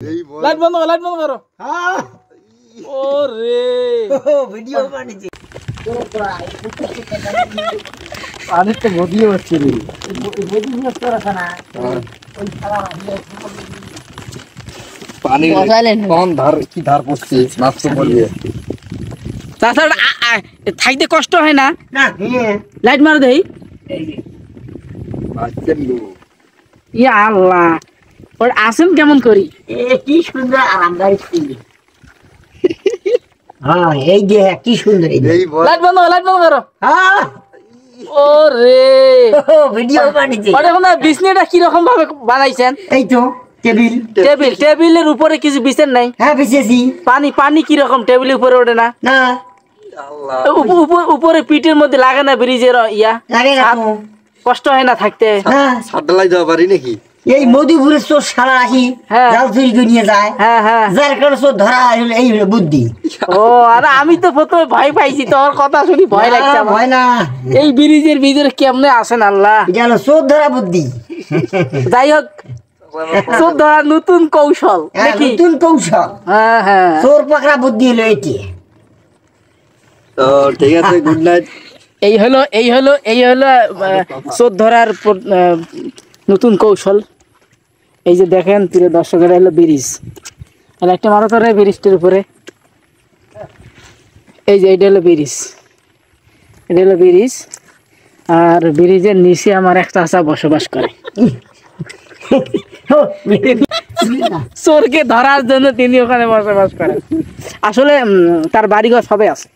light बंद करो हाँ ओरे वीडियो বানিয়েছে আরে তো ভিডিও হচ্ছে রে ভিডিও করা না ওই খারাপ পানি কোন ধার কি ধার পড়ছে নষ্ট করবে তাছাড়া থাকতে কষ্ট হয় না না লাইট মার দেই আছেন গো ইয়া আল্লাহ ওর আসেন কেমন করি কি সুন্দর আরামদায়ক ছিল হ্যাঁ এই যে কি সুন্দর লাইট বন্ধ করো হ্যাঁ ওরে ভিডিও বানিয়েছে মানে কোন বিছনাটা কি রকম ভাবে বানাইছেন এই তো টেবিলের উপরে কিছু বিছান নাই হ্যাঁ বিছেছি পানি কি রকম টেবিলের উপরে ওঠে না না আল্লাহ উপরে পিঠের মধ্যে লাগে না ব্রিজের ইয়া লাগে না কষ্ট হয় না থাকতে হ্যাঁ সাদলাই যাওয়া পারি নাকি এই মধুপুরের চোর সারা আসি জাল চুরি করে নিয়ে যায় যার কারণে চোর ধরা হলো এই হলো বুদ্ধি ও আরে আমি তো প্রথমে ভয় পাইছি তোর কথা শুনি ভয় লাগছে ভয় না এই ব্রিজের ভিতরে কেমনে আসেন আল্লাহ গেল চোর ধরা বুদ্ধি যাই হোক চোর ধরা নতুন কৌশল নাকি নতুন কৌশল হ্যাঁ হ্যাঁ চোর পাকড়া বুদ্ধি হলো এটি তো ঠিক আছে গুড নাইট এই হলো চোর ধরার নতুন কৌশল এই যে দেখেন প্রিয় দর্শকেরা হলো ব্রিজ আর একটা মারো ধরে ব্রিজটির উপরে এই যে এটা হলো ব্রিজ আর ব্রিজের নিচে আমার একটা চাচা বসবাস করে চোরকে ধরার জন্য তিনি ওখানে বসবাস করেন আসলে তার বাড়িঘর সবে আছে